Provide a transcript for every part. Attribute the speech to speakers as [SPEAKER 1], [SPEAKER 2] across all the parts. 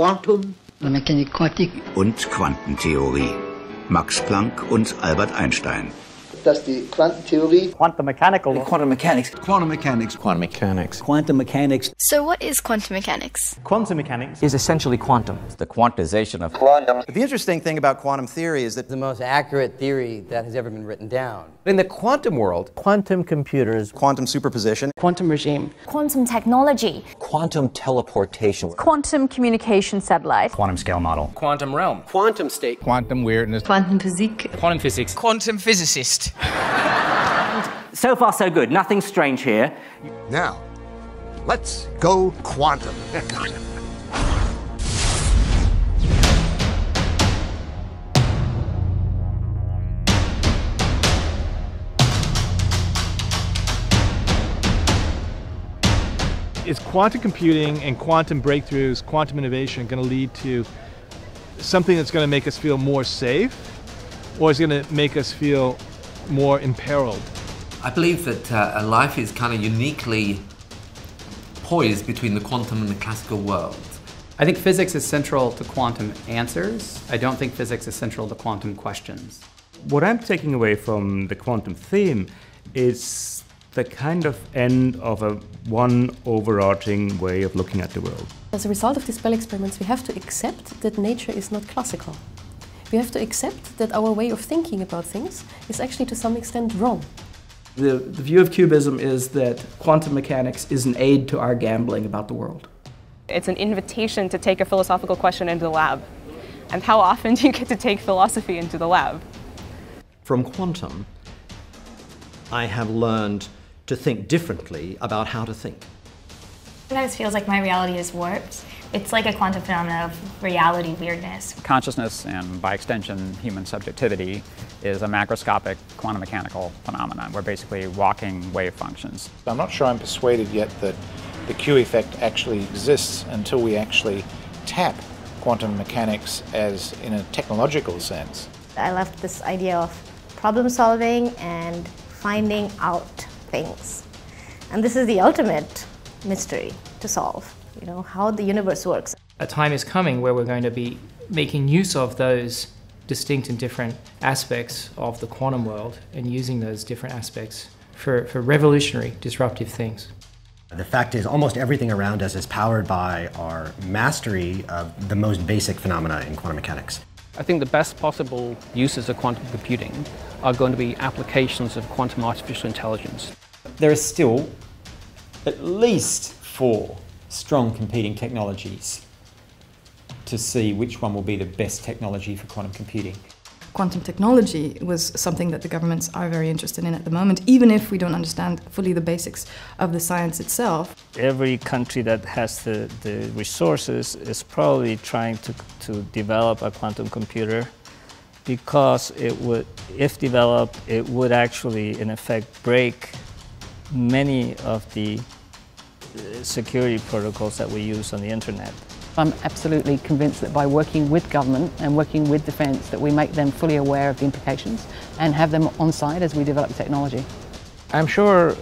[SPEAKER 1] Quantum,
[SPEAKER 2] la mécanique quantique
[SPEAKER 3] und Quantentheorie. Max Planck und Albert Einstein.
[SPEAKER 4] Dass die Quantentheorie,
[SPEAKER 5] quantum mechanics, quantum mechanics.
[SPEAKER 6] So what is quantum mechanics?
[SPEAKER 5] Quantum mechanics is essentially quantum.
[SPEAKER 7] It's the quantization of
[SPEAKER 4] quantum.
[SPEAKER 8] The interesting thing about quantum theory is that
[SPEAKER 9] the most accurate theory that has ever been written down.
[SPEAKER 8] In the quantum world,
[SPEAKER 5] quantum computers,
[SPEAKER 8] quantum superposition,
[SPEAKER 10] quantum regime,
[SPEAKER 11] quantum technology,
[SPEAKER 7] quantum teleportation,
[SPEAKER 11] quantum communication satellite,
[SPEAKER 7] quantum scale model,
[SPEAKER 9] Quantum realm,
[SPEAKER 8] quantum state,
[SPEAKER 12] quantum weirdness,
[SPEAKER 11] quantum physique,
[SPEAKER 9] quantum physics,
[SPEAKER 13] quantum physicist.
[SPEAKER 5] So far so good, nothing strange here.
[SPEAKER 12] Now, let's go quantum.
[SPEAKER 14] Is quantum computing and quantum breakthroughs, quantum innovation going to lead to something that's going to make us feel more safe, or is it going to make us feel more imperiled?
[SPEAKER 15] I believe that life is kind of uniquely poised between the quantum and the classical world.
[SPEAKER 16] I think physics is central to quantum answers. I don't think physics is central to quantum questions.
[SPEAKER 17] What I'm taking away from the quantum theme is the kind of end of a one overarching way of looking at the world.
[SPEAKER 10] As a result of these Bell experiments, we have to accept that nature is not classical. We have to accept that our way of thinking about things is actually to some extent wrong.
[SPEAKER 18] The view of cubism is that quantum mechanics is an aid to our gambling about the world.
[SPEAKER 19] It's an invitation to take a philosophical question into the lab. And how often do you get to take philosophy into the lab?
[SPEAKER 20] From quantum, I have learned to think differently about how to think.
[SPEAKER 11] Sometimes it feels like my reality is warped. It's like a quantum phenomenon of reality weirdness.
[SPEAKER 2] Consciousness, and by extension, human subjectivity, is a macroscopic quantum mechanical phenomenon. We're basically walking wave functions.
[SPEAKER 13] I'm not sure I'm persuaded yet that the Q effect actually exists until we actually tap quantum mechanics as in a technological sense.
[SPEAKER 11] I left this idea of problem solving and finding out things. And this is the ultimate mystery to solve, you know, how the universe works.
[SPEAKER 15] A time is coming where we're going to be making use of those distinct and different aspects of the quantum world and using those different aspects for revolutionary, disruptive things.
[SPEAKER 12] The fact is, almost everything around us is powered by our mastery of the most basic phenomena in quantum mechanics.
[SPEAKER 17] I think the best possible uses of quantum computing are going to be applications of quantum artificial intelligence.
[SPEAKER 5] There are still at least 4 strong competing technologies to see which one will be the best technology for quantum computing.
[SPEAKER 7] Quantum technology was something that the governments are very interested in at the moment, even if we don't understand fully the basics of the science itself.
[SPEAKER 3] Every country that has the resources is probably trying to develop a quantum computer, because it would, if developed, it would actually in effect break many of the security protocols that we use on the internet.
[SPEAKER 19] I'm absolutely convinced that by working with government and working with defence that we make them fully aware of the implications and have them on side as we develop the technology.
[SPEAKER 1] I'm sure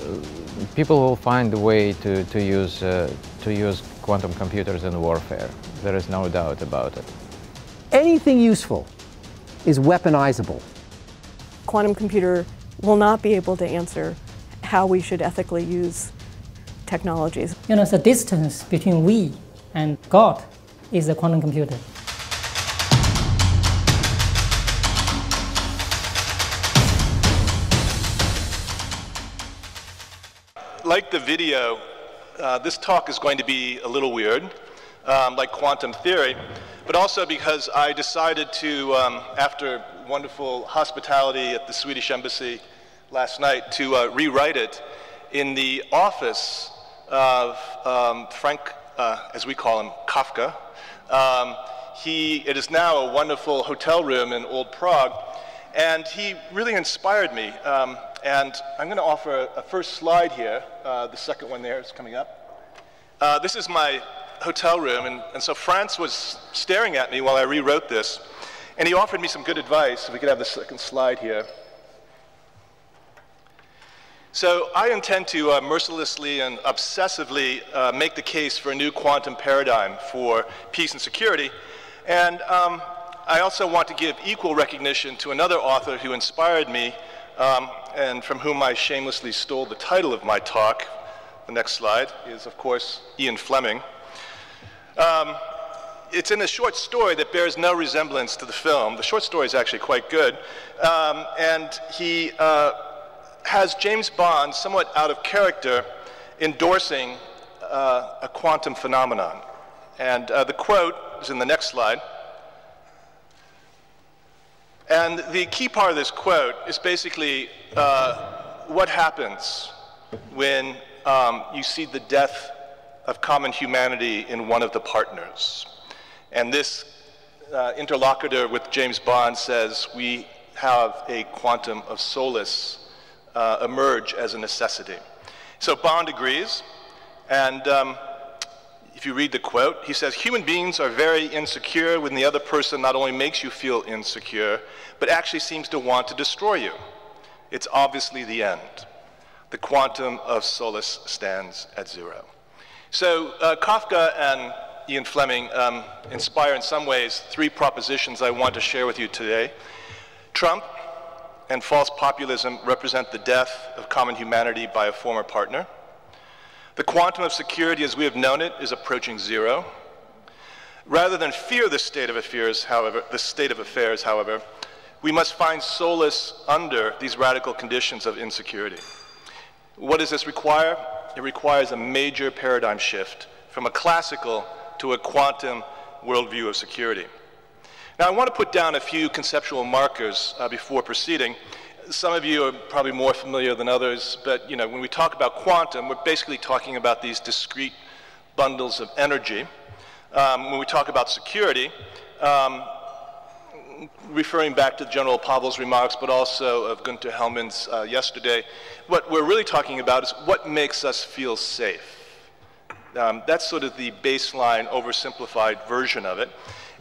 [SPEAKER 1] people will find a way to use quantum computers in warfare. There is no doubt about it.
[SPEAKER 9] Anything useful is weaponizable.
[SPEAKER 10] Quantum computer will not be able to answer how we should ethically use technologies.
[SPEAKER 16] You know, the distance between we and God is a quantum computer.
[SPEAKER 8] Like the video, this talk is going to be a little weird, like quantum theory, but also because I decided to, after wonderful hospitality at the Swedish Embassy last night, to rewrite it in the office of Frank, as we call him, Kafka. It is now a wonderful hotel room in Old Prague, and he really inspired me. And I'm going to offer a first slide here. The second one there is coming up. This is my hotel room, and so Franz was staring at me while I rewrote this, and he offered me some good advice. If we could have the second slide here. So I intend to mercilessly and obsessively make the case for a new quantum paradigm for peace and security. And I also want to give equal recognition to another author who inspired me and from whom I shamelessly stole the title of my talk. The next slide is, of course, Ian Fleming. It's in a short story that bears no resemblance to the film. The short story is actually quite good. And he has James Bond, somewhat out of character, endorsing a quantum phenomenon. And the quote is in the next slide. And the key part of this quote is basically what happens when you see the death of common humanity in one of the partners. And this interlocutor with James Bond says, we have a quantum of solace emerge as a necessity. So Bond agrees, and if you read the quote, he says, human beings are very insecure when the other person not only makes you feel insecure, but actually seems to want to destroy you. It's obviously the end. The quantum of solace stands at zero. So Kafka and Ian Fleming inspire in some ways three propositions I want to share with you today. Trump and false populism represent the death of common humanity by a former partner. The quantum of security as we have known it is approaching zero. Rather than fear the state of affairs, however, we must find solace under these radical conditions of insecurity. What does this require? It requires a major paradigm shift from a classical to a quantum worldview of security. Now, I want to put down a few conceptual markers before proceeding. Some of you are probably more familiar than others, but when we talk about quantum, we're basically talking about these discrete bundles of energy. When we talk about security, referring back to General Pavel's remarks, but also of Günter Hellman's yesterday, what we're really talking about is what makes us feel safe. That's sort of the baseline, oversimplified version of it.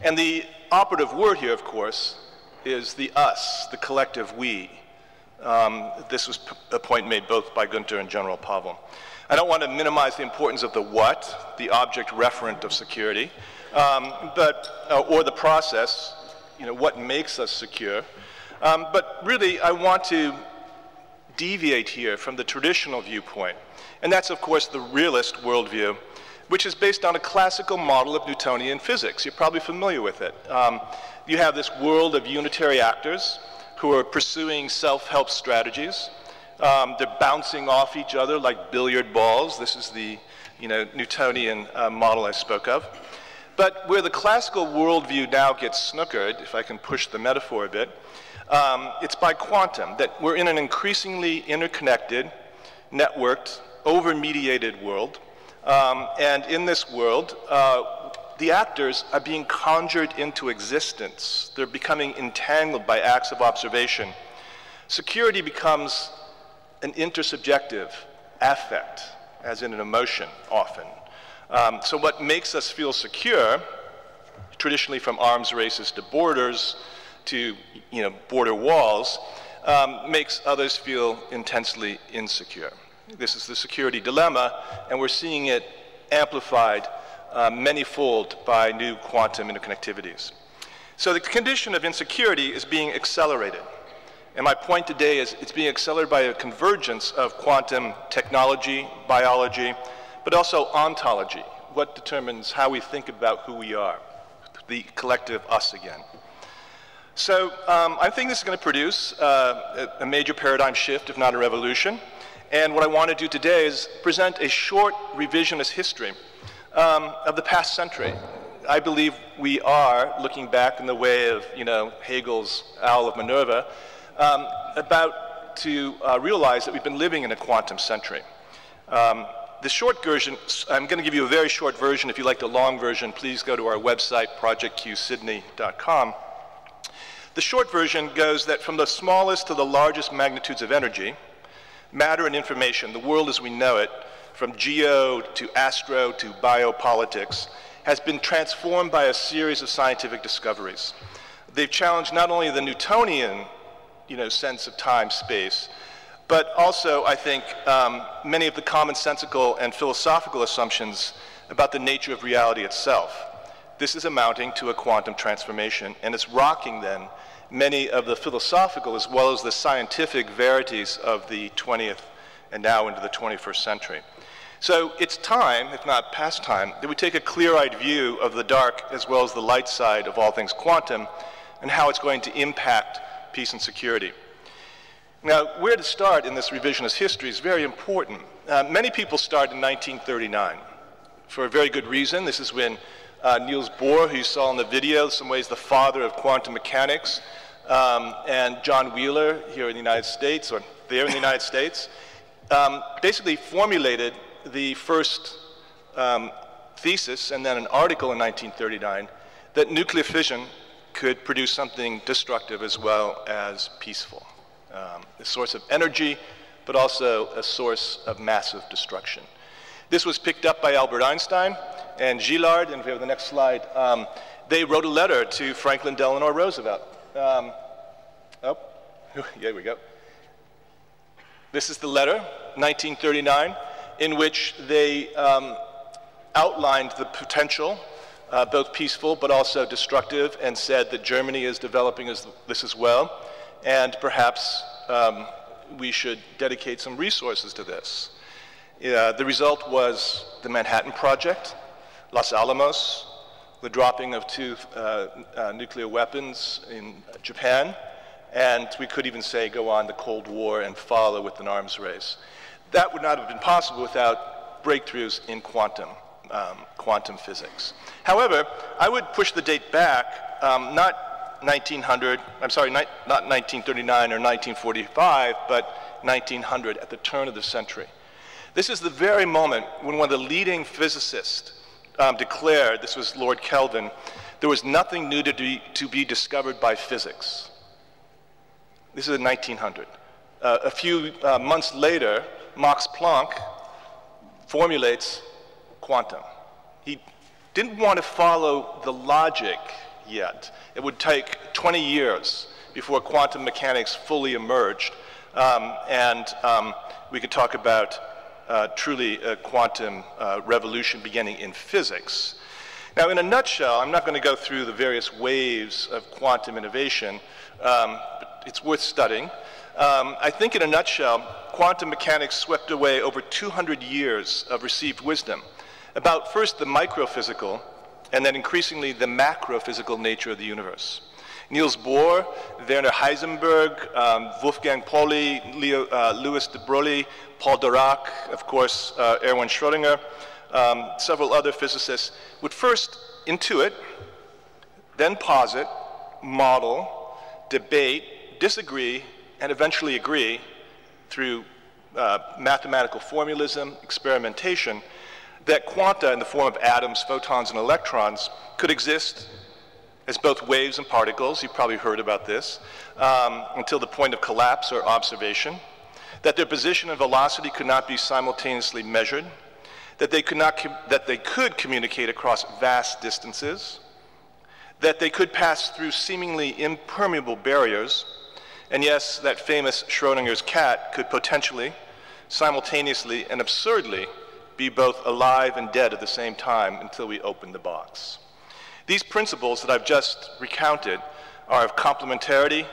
[SPEAKER 8] And the operative word here, of course, is the us, the collective we. This was a point made both by Günter and General Pavel. I don't want to minimize the importance of the what, the object referent of security, or the process, what makes us secure. But really, I want to deviate here from the traditional viewpoint. And that's, of course, the realist worldview, which is based on a classical model of Newtonian physics. You're probably familiar with it. You have this world of unitary actors who are pursuing self-help strategies. They're bouncing off each other like billiard balls. This is the Newtonian model I spoke of. But where the classical worldview now gets snookered, if I can push the metaphor a bit, it's by quantum, that we're in an increasingly interconnected, networked, over-mediated world. And in this world, the actors are being conjured into existence. They're becoming entangled by acts of observation. Security becomes an intersubjective affect, as in an emotion, often. So what makes us feel secure, traditionally from arms races to borders to border walls, makes others feel intensely insecure. This is the security dilemma, and we're seeing it amplified many-fold by new quantum interconnectivities. So the condition of insecurity is being accelerated. And my point today is it's being accelerated by a convergence of quantum technology, biology, but also ontology, what determines how we think about who we are, the collective us again. So I think this is going to produce a major paradigm shift, if not a revolution. And what I want to do today is present a short revisionist history of the past century. I believe we are looking back in the way of, Hegel's Owl of Minerva, about to realize that we've been living in a quantum century. The short version, I'm going to give you a very short version. If you like the long version, please go to our website, projectqsydney.com. The short version goes that from the smallest to the largest magnitudes of energy, matter and information, the world as we know it, from geo to astro to biopolitics, has been transformed by a series of scientific discoveries. They've challenged not only the Newtonian sense of time, space, but also, I think, many of the commonsensical and philosophical assumptions about the nature of reality itself. This is amounting to a quantum transformation, and it's rocking, then, many of the philosophical as well as the scientific verities of the 20th and now into the 21st century. So it's time, if not past time, that we take a clear-eyed view of the dark as well as the light side of all things quantum and how it's going to impact peace and security. Now, where to start in this revisionist history is very important. Many people start in 1939 for a very good reason. This is when Niels Bohr, who you saw in the video, in some ways the father of quantum mechanics, and John Wheeler here in the United States, or there in the United States, basically formulated the first thesis and then an article in 1939 that nuclear fission could produce something destructive as well as peaceful. A source of energy, but also a source of massive destruction. This was picked up by Albert Einstein and Gillard, and if we have the next slide, they wrote a letter to Franklin Delano Roosevelt. Here we go. This is the letter, 1939, in which they outlined the potential, both peaceful but also destructive, and said that Germany is developing this as well, and perhaps we should dedicate some resources to this. The result was the Manhattan Project, Los Alamos, the dropping of 2 nuclear weapons in Japan, and we could even say go on the Cold War and follow with an arms race. That would not have been possible without breakthroughs in quantum physics. However, I would push the date back, not 1939 or 1945, but 1900, at the turn of the century. This is the very moment when one of the leading physicists declared, this was Lord Kelvin, there was nothing new to be discovered by physics. This is in 1900. A few months later, Max Planck formulates quantum. He didn't want to follow the logic yet. It would take 20 years before quantum mechanics fully emerged, and we could talk about truly a quantum revolution beginning in physics. Now, in a nutshell, I'm not going to go through the various waves of quantum innovation, but it's worth studying. I think in a nutshell, quantum mechanics swept away over 200 years of received wisdom about first the microphysical and then increasingly the macrophysical nature of the universe. Niels Bohr, Werner Heisenberg, Wolfgang Pauli, Louis de Broglie, Paul Dirac, of course, Erwin Schrödinger, several other physicists would first intuit, then posit, model, debate, disagree, and eventually agree through mathematical formalism, experimentation, that quanta in the form of atoms, photons, and electrons could exist as both waves and particles, you've probably heard about this, until the point of collapse or observation, that their position and velocity could not be simultaneously measured, that they could communicate across vast distances, that they could pass through seemingly impermeable barriers, and yes, that famous Schrödinger's cat could potentially, simultaneously, and absurdly be both alive and dead at the same time until we open the box. These principles that I've just recounted are of complementarity,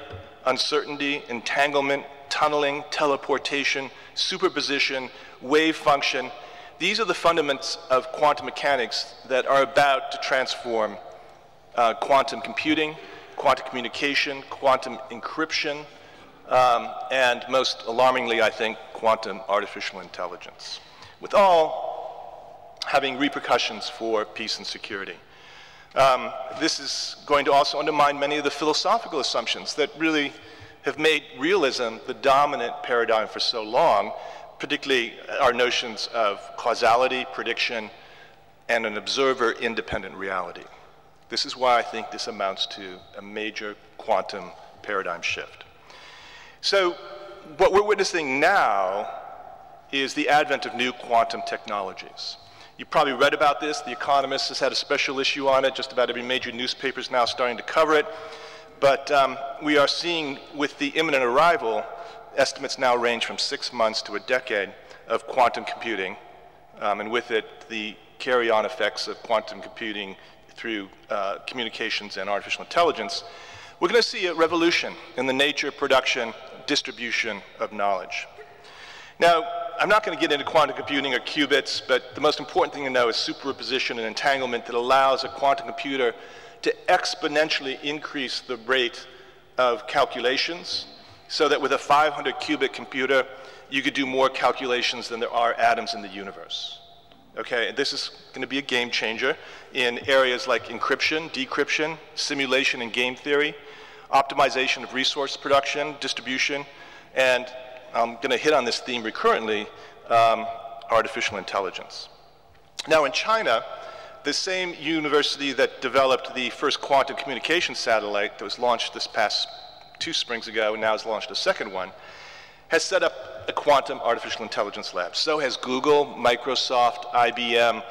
[SPEAKER 8] uncertainty, entanglement, tunneling, teleportation, superposition, wave function. These are the fundamentals of quantum mechanics that are about to transform quantum computing, quantum communication, quantum encryption, and most alarmingly, I think, quantum artificial intelligence, with all having repercussions for peace and security. This is going to also undermine many of the philosophical assumptions that really have made realism the dominant paradigm for so long, particularly our notions of causality, prediction, and an observer-independent reality. This is why I think this amounts to a major quantum paradigm shift. So what we're witnessing now is the advent of new quantum technologies. You probably read about this. The Economist has had a special issue on it. Just about every major newspaper is now starting to cover it. But we are seeing, with the imminent arrival, estimates now range from 6 months to a decade of quantum computing, and with it, the carry-on effects of quantum computing through communications and artificial intelligence. We're going to see a revolution in the nature, production, distribution of knowledge. Now, I'm not going to get into quantum computing or qubits, but the most important thing to know is superposition and entanglement that allows a quantum computer to exponentially increase the rate of calculations, so that with a 500 qubit computer, you could do more calculations than there are atoms in the universe. Okay, and this is going to be a game changer in areas like encryption, decryption, simulation and game theory, optimization of resource production, distribution, and I'm going to hit on this theme recurrently, artificial intelligence. Now in China, the same university that developed the first quantum communication satellite that was launched this past 2 springs ago and now has launched a second one, has set up a quantum artificial intelligence lab. So has Google, Microsoft, IBM,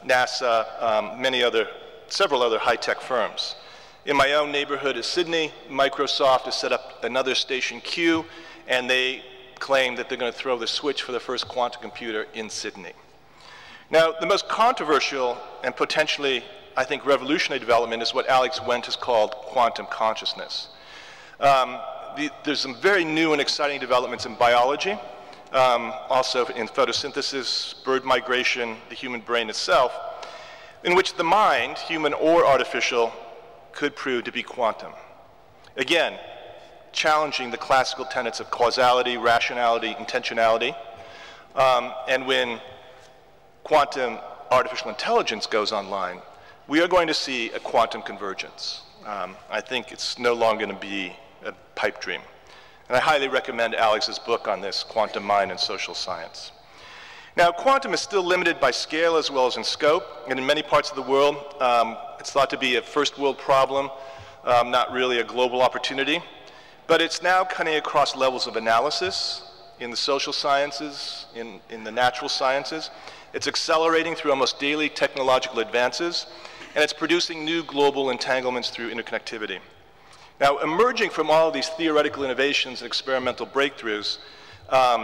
[SPEAKER 8] NASA, several other high-tech firms. In my own neighborhood of Sydney, Microsoft has set up another Station Q, and they claim that they're going to throw the switch for the first quantum computer in Sydney. Now, the most controversial and potentially, I think, revolutionary development is what Alex Wendt has called quantum consciousness. There's some very new and exciting developments in biology, also in photosynthesis, bird migration, the human brain itself, in which the mind, human or artificial, could prove to be quantum. Again, challenging the classical tenets of causality, rationality, intentionality. And when quantum artificial intelligence goes online, we are going to see a quantum convergence. I think it's no longer going to be a pipe dream. And I highly recommend Alex's book on this, Quantum Mind and Social Science. Now, quantum is still limited by scale as well as in scope, and in many parts of the world, it's thought to be a first world problem, not really a global opportunity. But it's now cutting across levels of analysis in the social sciences, in the natural sciences. It's accelerating through almost daily technological advances, and it's producing new global entanglements through interconnectivity. Now, emerging from all of these theoretical innovations and experimental breakthroughs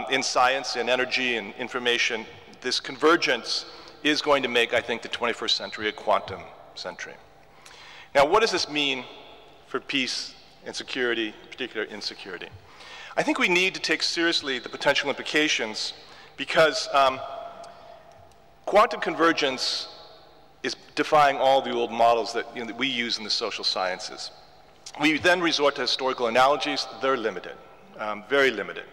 [SPEAKER 8] in science and energy and information, this convergence is going to make, I think, the 21st century a quantum century. Now, what does this mean for peace and security, in particular insecurity? I think we need to take seriously the potential implications because quantum convergence is defying all the old models that, that we use in the social sciences. We then resort to historical analogies. They're limited, very limited.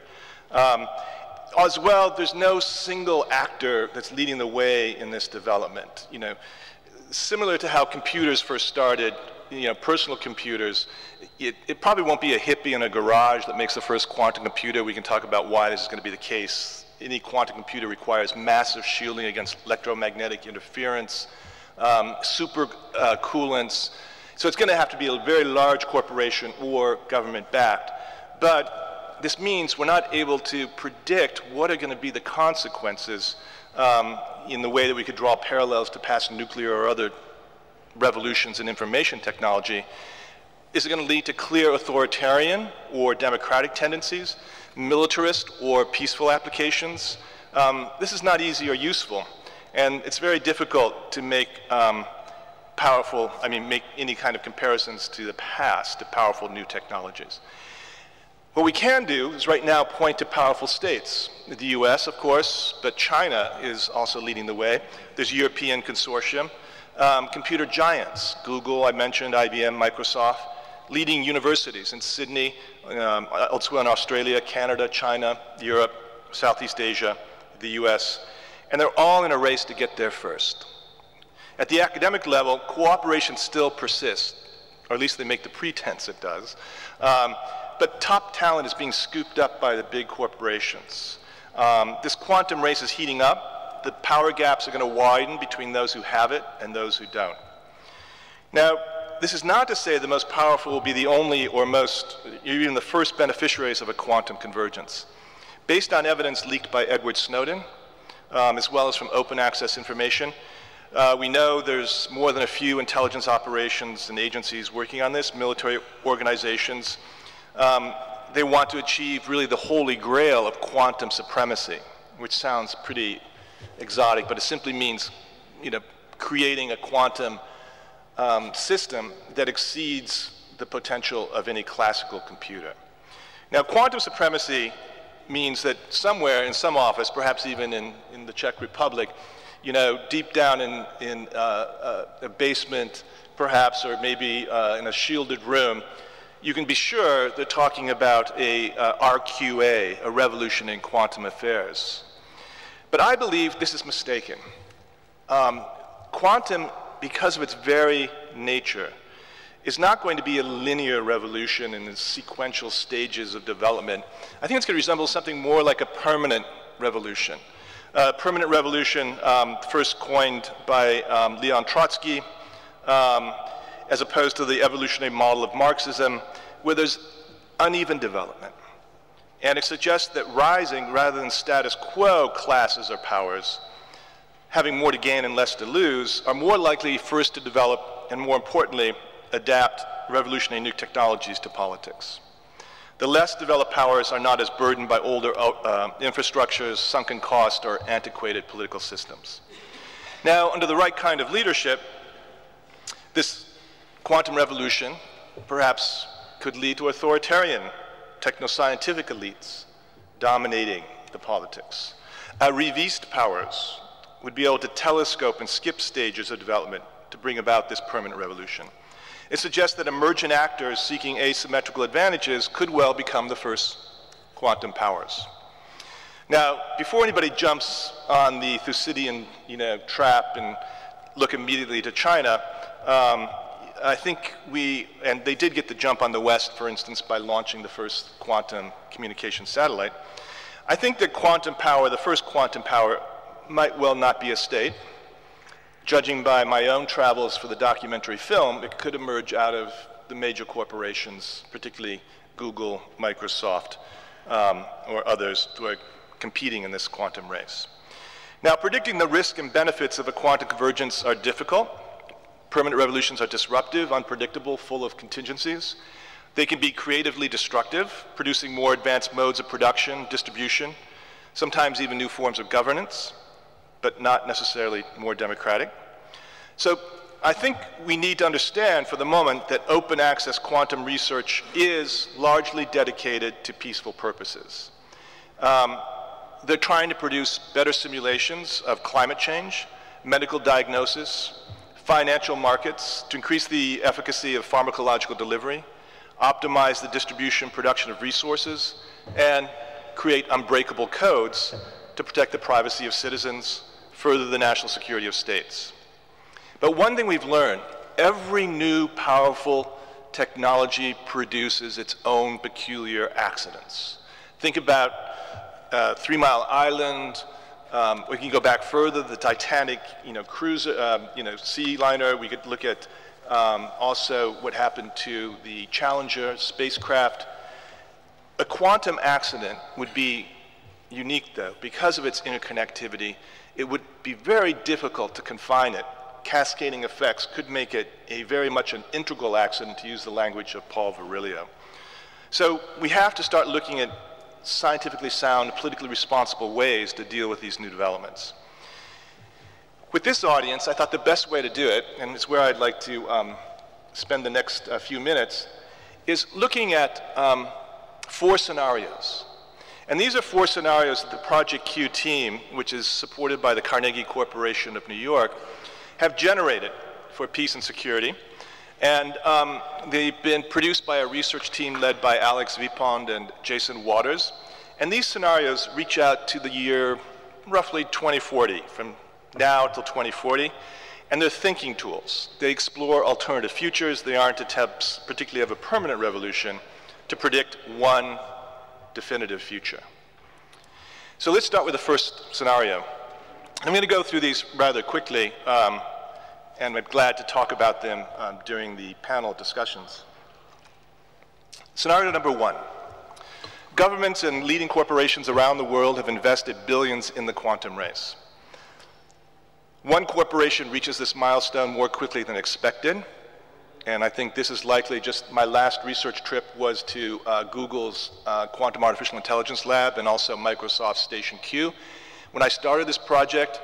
[SPEAKER 8] As well, there's no single actor that's leading the way in this development. Similar to how computers first started, personal computers, it probably won't be a hippie in a garage that makes the first quantum computer. We can talk about why this is going to be the case. Any quantum computer requires massive shielding against electromagnetic interference, super coolants. So it's going to have to be a very large corporation or government-backed. But this means we're not able to predict what are going to be the consequences in the way that we could draw parallels to past nuclear or other revolutions in information technology. Is it going to lead to clear authoritarian or democratic tendencies, militarist or peaceful applications? This is not easy or useful, and it's very difficult to make make any kind of comparisons to the past, to powerful new technologies. What we can do is right now point to powerful states. The US, of course, but China is also leading the way. There's European consortium. Computer giants, Google, I mentioned, IBM, Microsoft, leading universities in Sydney, elsewhere in Australia, Canada, China, Europe, Southeast Asia, the US, and they're all in a race to get there first. At the academic level, cooperation still persists, or at least they make the pretense it does, but top talent is being scooped up by the big corporations. This quantum race is heating up. The power gaps are going to widen between those who have it and those who don't. Now, this is not to say the most powerful will be the only or most, even the first beneficiaries of a quantum convergence. Based on evidence leaked by Edward Snowden, as well as from open access information, we know there's more than a few intelligence operations and agencies working on this, military organizations. they want to achieve really the holy grail of quantum supremacy, which sounds pretty exotic, but it simply means, creating a quantum system that exceeds the potential of any classical computer. Now, quantum supremacy means that somewhere in some office, perhaps even in the Czech Republic, deep down in a basement, perhaps, or maybe in a shielded room, you can be sure they're talking about a RQA, a revolution in quantum affairs. But I believe this is mistaken. Quantum, because of its very nature, is not going to be a linear revolution in the sequential stages of development. I think it's going to resemble something more like a permanent revolution. Permanent revolution, first coined by Leon Trotsky, as opposed to the evolutionary model of Marxism, where there's uneven development. And it suggests that rising rather than status quo classes or powers, having more to gain and less to lose, are more likely first to develop and, more importantly, adapt revolutionary new technologies to politics. The less developed powers are not as burdened by older infrastructures, sunken cost, or antiquated political systems. Now, under the right kind of leadership, this quantum revolution perhaps could lead to authoritarian technoscientific elites dominating the politics. Revist powers would be able to telescope and skip stages of development to bring about this permanent revolution. It suggests that emergent actors seeking asymmetrical advantages could well become the first quantum powers. Now, before anybody jumps on the Thucydidean trap and look immediately to China, I think and they did get the jump on the West, for instance, by launching the first quantum communication satellite. I think that quantum power, the first quantum power, might well not be a state. Judging by my own travels for the documentary film, it could emerge out of the major corporations, particularly Google, Microsoft, or others who are competing in this quantum race. Now, predicting the risk and benefits of a quantum convergence are difficult. Permanent revolutions are disruptive, unpredictable, full of contingencies. They can be creatively destructive, producing more advanced modes of production, distribution, sometimes even new forms of governance, but not necessarily more democratic. So I think we need to understand for the moment that open access quantum research is largely dedicated to peaceful purposes. They're trying to produce better simulations of climate change, medical diagnosis, financial markets, to increase the efficacy of pharmacological delivery, optimize the distribution and production of resources, and create unbreakable codes to protect the privacy of citizens, further the national security of states. But one thing we've learned, every new powerful technology produces its own peculiar accidents. Think about 3 Mile Island. We can go back further, the Titanic, cruiser, sea liner. We could look at also what happened to the Challenger spacecraft. A quantum accident would be unique, though, because of its interconnectivity. It would be very difficult to confine it. Cascading effects could make it very much an integral accident, to use the language of Paul Virilio. So we have to start looking at scientifically sound, politically responsible ways to deal with these new developments. With this audience, I thought the best way to do it, and it's where I'd like to spend the next few minutes, is looking at 4 scenarios. And these are 4 scenarios that the Project Q team, which is supported by the Carnegie Corporation of New York, have generated for peace and security. And they've been produced by a research team led by Alex Vipond and Jason Waters. And these scenarios reach out to the year roughly 2040, from now till 2040. And they're thinking tools. They explore alternative futures. They aren't attempts, particularly of a permanent revolution, to predict one definitive future. So let's start with the first scenario. I'm going to go through these rather quickly, and I'm glad to talk about them during the panel discussions. Scenario number 1. Governments and leading corporations around the world have invested billions in the quantum race. One corporation reaches this milestone more quickly than expected. and I think this is likely just my last research trip was to Google's Quantum Artificial Intelligence Lab and also Microsoft's Station Q. When I started this project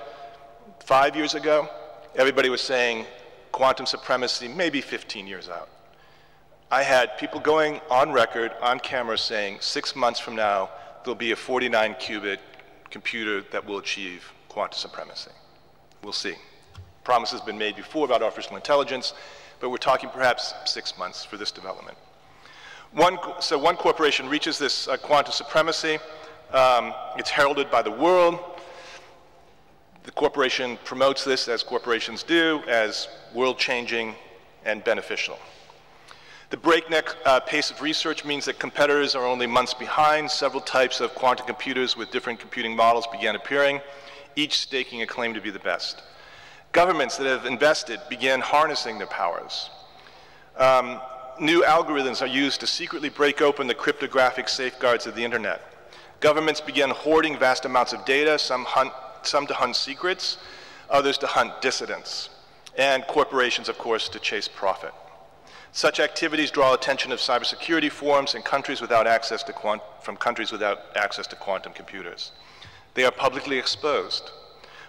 [SPEAKER 8] 5 years ago, everybody was saying quantum supremacy maybe 15 years out. I had people going on record, on camera, saying 6 months from now, there'll be a 49-qubit computer that will achieve quantum supremacy. We'll see. Promises have been made before about artificial intelligence, but we're talking perhaps 6 months for this development. So one corporation reaches this quantum supremacy. It's heralded by the world. The corporation promotes this, as corporations do, as world-changing and beneficial. The breakneck pace of research means that competitors are only months behind. Several types of quantum computers with different computing models began appearing, each staking a claim to be the best. Governments that have invested began harnessing their powers. New algorithms are used to secretly break open the cryptographic safeguards of the internet. Governments began hoarding vast amounts of data, some to hunt secrets, others to hunt dissidents, and corporations, of course, to chase profit. Such activities draw attention of cybersecurity forums in countries without access to quantum computers. They are publicly exposed.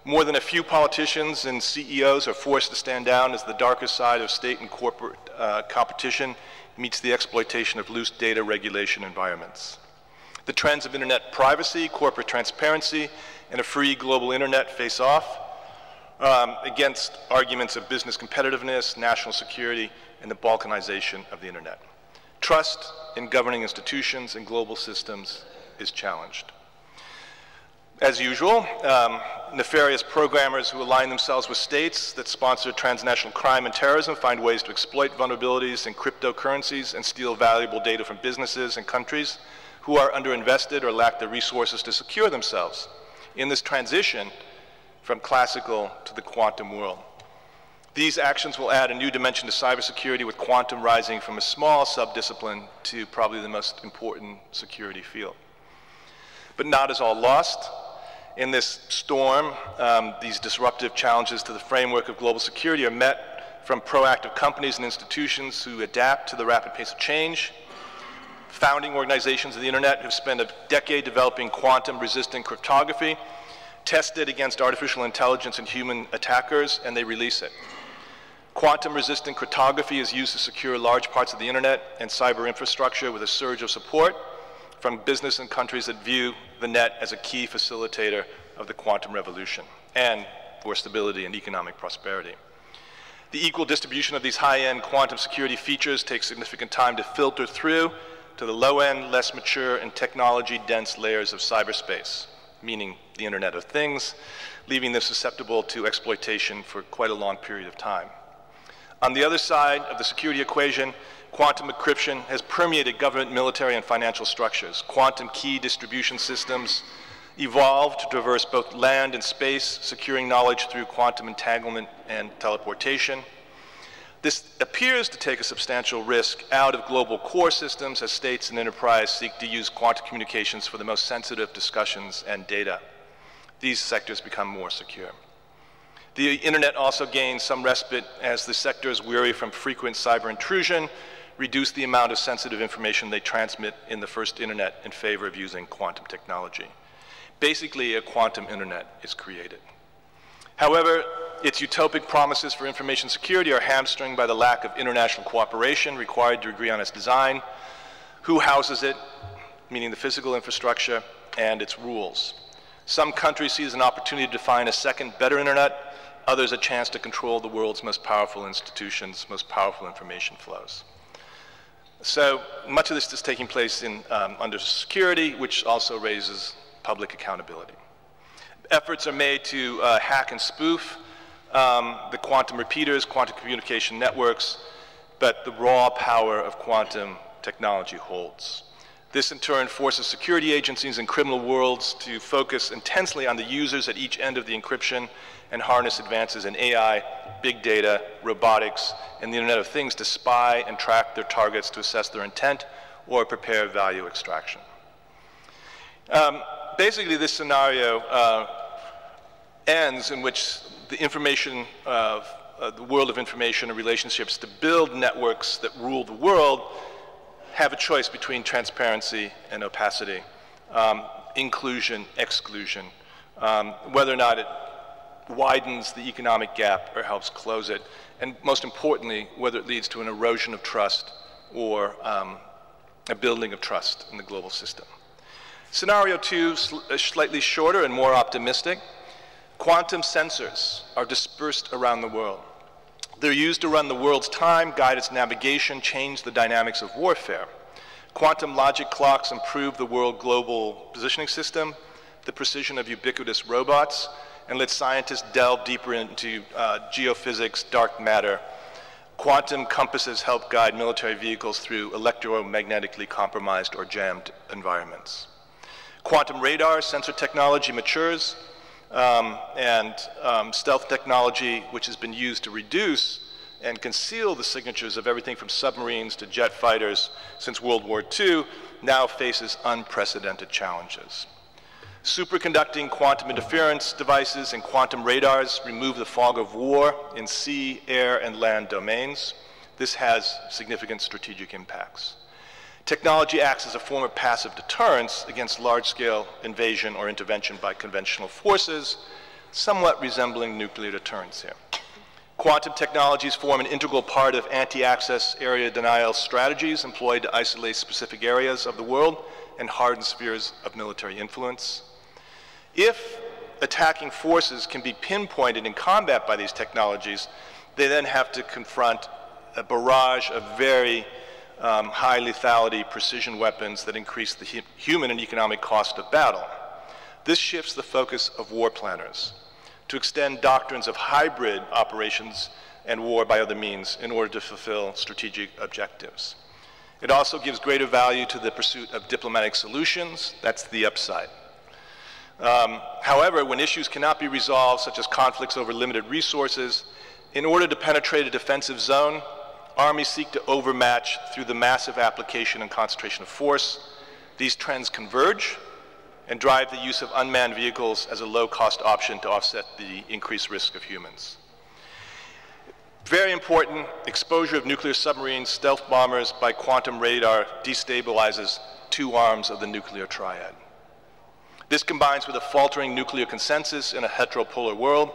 [SPEAKER 8] More than a few politicians and CEOs are forced to stand down as the darker side of state and corporate competition meets the exploitation of loose data regulation environments. The trends of internet privacy, corporate transparency, and a free global internet face off against arguments of business competitiveness, national security, and the balkanization of the internet. Trust in governing institutions and global systems is challenged. As usual, nefarious programmers who align themselves with states that sponsor transnational crime and terrorism find ways to exploit vulnerabilities in cryptocurrencies and steal valuable data from businesses and countries who are underinvested or lack the resources to secure themselves in this transition from classical to the quantum world. These actions will add a new dimension to cybersecurity, with quantum rising from a small subdiscipline to probably the most important security field. But not is all lost. In this storm, these disruptive challenges to the framework of global security are met from proactive companies and institutions who adapt to the rapid pace of change. Founding organizations of the internet have spent a decade developing quantum-resistant cryptography, tested against artificial intelligence and human attackers, and they release it. Quantum-resistant cryptography is used to secure large parts of the internet and cyber infrastructure, with a surge of support from business and countries that view the net as a key facilitator of the quantum revolution and for stability and economic prosperity. The equal distribution of these high-end quantum security features takes significant time to filter through to the low-end, less mature, and technology-dense layers of cyberspace, meaning the Internet of Things, leaving them susceptible to exploitation for quite a long period of time. On the other side of the security equation, quantum encryption has permeated government, military, and financial structures. Quantum key distribution systems evolved to traverse both land and space, securing knowledge through quantum entanglement and teleportation. This appears to take a substantial risk out of global core systems as states and enterprise seek to use quantum communications for the most sensitive discussions and data. These sectors become more secure. The internet also gains some respite as the sectors weary from frequent cyber intrusion reduce the amount of sensitive information they transmit in the first internet in favor of using quantum technology. Basically, a quantum internet is created. However, its utopic promises for information security are hamstrung by the lack of international cooperation required to agree on its design, who houses it, meaning the physical infrastructure, and its rules. Some countries see it as an opportunity to define a second, better internet, others a chance to control the world's most powerful institutions, most powerful information flows. So much of this is taking place under security, which also raises public accountability. Efforts are made to hack and spoof the quantum repeaters, quantum communication networks, but the raw power of quantum technology holds. This in turn forces security agencies and criminal worlds to focus intensely on the users at each end of the encryption and harness advances in AI, big data, robotics, and the Internet of Things to spy and track their targets to assess their intent or prepare value extraction. Basically, this scenario ends in which the information the world of information and relationships to build networks that rule the world have a choice between transparency and opacity, inclusion, exclusion, whether or not it widens the economic gap or helps close it, and most importantly, whether it leads to an erosion of trust or a building of trust in the global system. Scenario 2 is slightly shorter and more optimistic. Quantum sensors are dispersed around the world. They're used to run the world's time, guide its navigation, change the dynamics of warfare. Quantum logic clocks improve the world global positioning system, the precision of ubiquitous robots, and let scientists delve deeper into geophysics, dark matter. Quantum compasses help guide military vehicles through electromagnetically compromised or jammed environments. Quantum radar sensor technology matures, and stealth technology, which has been used to reduce and conceal the signatures of everything from submarines to jet fighters since World War II, now faces unprecedented challenges. Superconducting quantum interference devices and quantum radars remove the fog of war in sea, air, and land domains. This has significant strategic impacts. Technology acts as a form of passive deterrence against large-scale invasion or intervention by conventional forces, somewhat resembling nuclear deterrence here. Quantum technologies form an integral part of anti-access area denial strategies employed to isolate specific areas of the world and harden spheres of military influence. If attacking forces can be pinpointed in combat by these technologies, they then have to confront a barrage of very high lethality precision weapons that increase the human and economic cost of battle. This shifts the focus of war planners to extend doctrines of hybrid operations and war by other means in order to fulfill strategic objectives. It also gives greater value to the pursuit of diplomatic solutions. That's the upside. However, when issues cannot be resolved, such as conflicts over limited resources, in order to penetrate a defensive zone, armies seek to overmatch through the massive application and concentration of force. These trends converge and drive the use of unmanned vehicles as a low-cost option to offset the increased risk of humans. Very important, exposure of nuclear submarines, stealth bombers by quantum radar destabilizes two arms of the nuclear triad. This combines with a faltering nuclear consensus in a heteropolar world,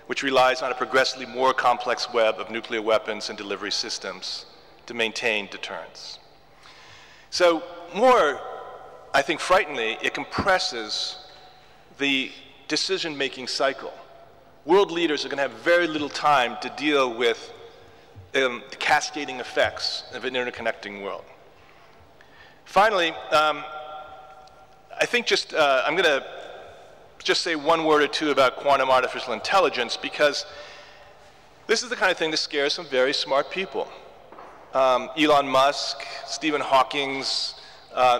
[SPEAKER 8] which relies on a progressively more complex web of nuclear weapons and delivery systems to maintain deterrence. So more, I think frighteningly, it compresses the decision-making cycle. World leaders are going to have very little time to deal with the cascading effects of an interconnecting world. Finally, I think I'm going to just say one word or two about quantum artificial intelligence, because this is the kind of thing that scares some very smart people. Elon Musk, Stephen Hawking,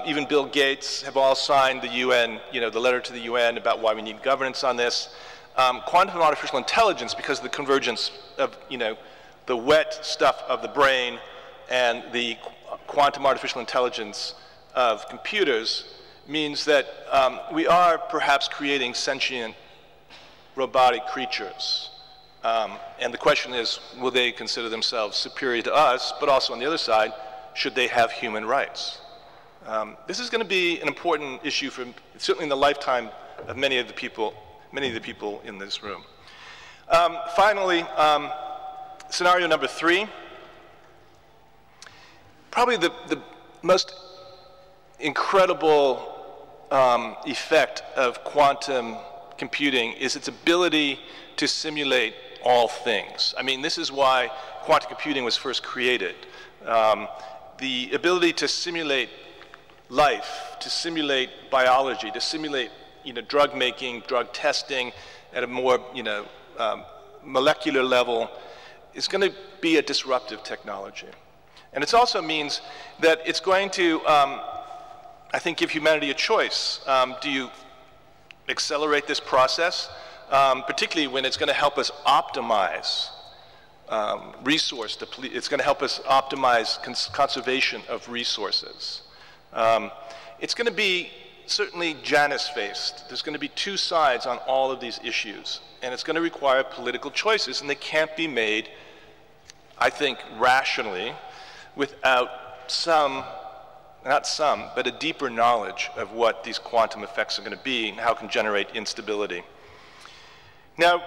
[SPEAKER 8] even Bill Gates have all signed the UN, the letter to the UN about why we need governance on this. Quantum artificial intelligence, because of the convergence of the wet stuff of the brain and the quantum artificial intelligence of computers, means that we are perhaps creating sentient robotic creatures. And the question is, will they consider themselves superior to us, but also on the other side, should they have human rights? This is going to be an important issue for certainly in the lifetime of many of the people in this room. Finally, scenario number 3, probably the most incredible effect of quantum computing is its ability to simulate all things. I mean, this is why quantum computing was first created. The ability to simulate life, to simulate biology, to simulate drug making, drug testing at a more molecular level is going to be a disruptive technology. And it also means that it's going to I think give humanity a choice. Do you accelerate this process, particularly when it's going to help us optimize it's going to help us optimize conservation of resources. It's going to be certainly Janus-faced. There's going to be two sides on all of these issues, and it's going to require political choices, and they can't be made, I think, rationally without but a deeper knowledge of what these quantum effects are going to be and how it can generate instability. Now,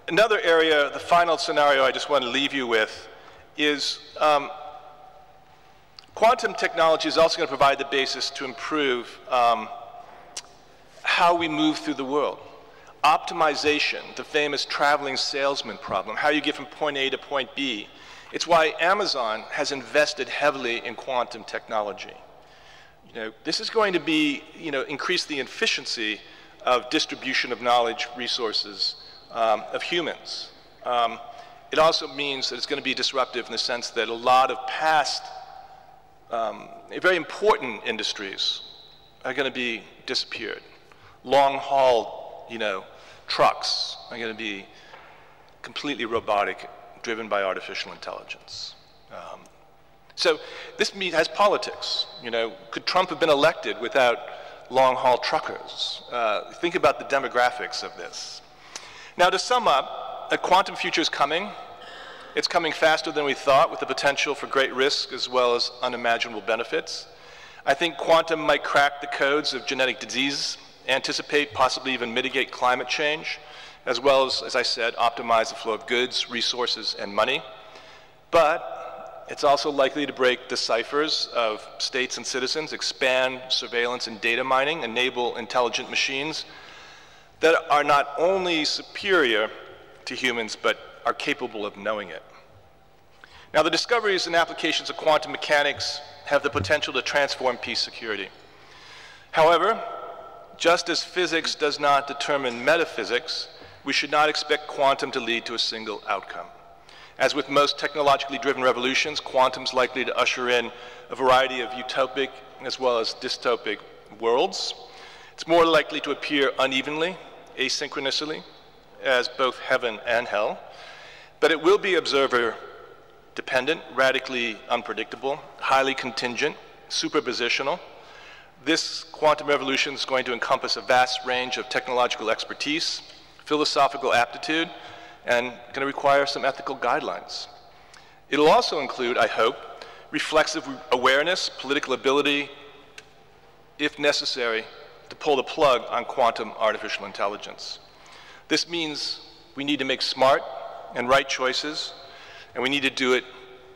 [SPEAKER 8] another area, the final scenario I just want to leave you with is quantum technology is also going to provide the basis to improve how we move through the world. Optimization, the famous traveling salesman problem, how you get from point A to point B. It's why Amazon has invested heavily in quantum technology. This is going to be, increase the efficiency of distribution of knowledge, resources, of humans. It also means that it's going to be disruptive in the sense that a lot of past, very important industries are going to be disappeared. Long-haul, trucks are going to be completely robotic, driven by artificial intelligence. So this has politics. Could Trump have been elected without long-haul truckers? Think about the demographics of this. Now, to sum up, a quantum future is coming. It's coming faster than we thought, with the potential for great risk as well as unimaginable benefits. I think quantum might crack the codes of genetic disease, anticipate, possibly even mitigate climate change, as well as I said, optimize the flow of goods, resources, and money. But it's also likely to break the ciphers of states and citizens, expand surveillance and data mining, enable intelligent machines that are not only superior to humans, but are capable of knowing it. Now, the discoveries and applications of quantum mechanics have the potential to transform peace security. However, just as physics does not determine metaphysics, we should not expect quantum to lead to a single outcome. As with most technologically driven revolutions, quantum is likely to usher in a variety of utopic as well as dystopic worlds. It's more likely to appear unevenly, asynchronously, as both heaven and hell, but it will be observer-dependent, radically unpredictable, highly contingent, superpositional. This quantum revolution is going to encompass a vast range of technological expertise, philosophical aptitude, and going to require some ethical guidelines. It'll also include, I hope, reflexive awareness, political ability, if necessary, to pull the plug on quantum artificial intelligence. This means we need to make smart and right choices, and we need to do it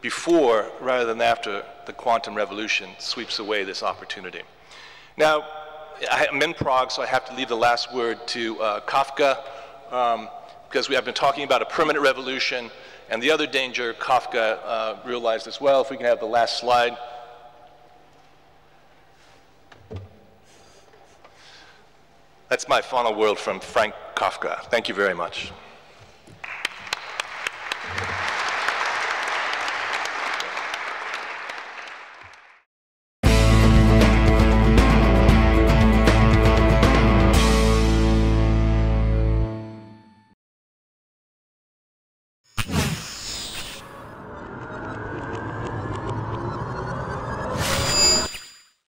[SPEAKER 8] before rather than after the quantum revolution sweeps away this opportunity. Now, I'm in Prague, so I have to leave the last word to Kafka, because we have been talking about a permanent revolution, and the other danger Kafka realized as well. If we can have the last slide. That's my final word from Franz Kafka. Thank you very much.